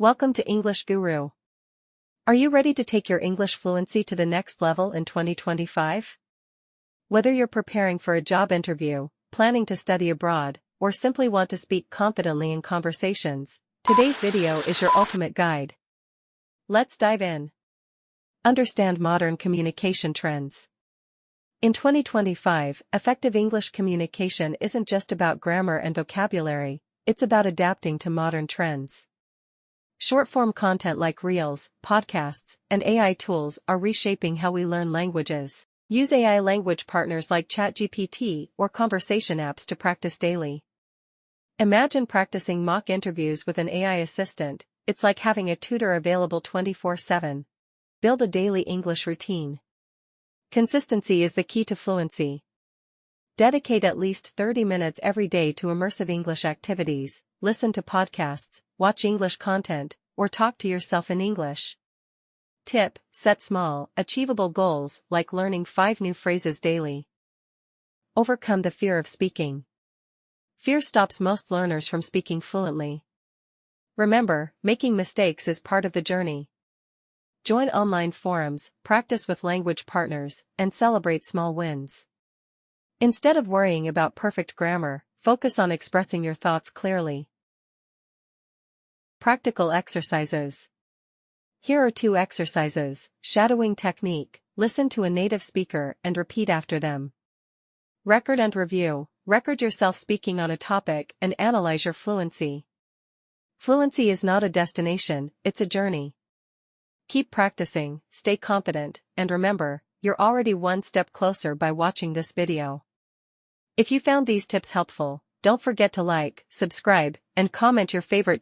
Welcome to English Guru. Are you ready to take your English fluency to the next level in 2025? Whether you're preparing for a job interview, planning to study abroad, or simply want to speak confidently in conversations, today's video is your ultimate guide. Let's dive in. Understand modern communication trends. In 2025, effective English communication isn't just about grammar and vocabulary, it's about adapting to modern trends. Short-form content like Reels, podcasts, and AI tools are reshaping how we learn languages. Use AI language partners like ChatGPT or conversation apps to practice daily. Imagine practicing mock interviews with an AI assistant. It's like having a tutor available 24/7. Build a daily English routine. Consistency is the key to fluency. Dedicate at least 30 minutes every day to immersive English activities, listen to podcasts, watch English content, or talk to yourself in English. Tip: set small, achievable goals like learning 5 new phrases daily. Overcome the fear of speaking. Fear stops most learners from speaking fluently. Remember, making mistakes is part of the journey. Join online forums, practice with language partners, and celebrate small wins. Instead of worrying about perfect grammar, focus on expressing your thoughts clearly. Practical exercises. Here are 2 exercises. Shadowing technique: listen to a native speaker and repeat after them. Record and review: record yourself speaking on a topic and analyze your fluency. Fluency is not a destination, it's a journey. Keep practicing, stay confident, and remember, you're already one step closer by watching this video. If you found these tips helpful, don't forget to like, subscribe, and comment your favorite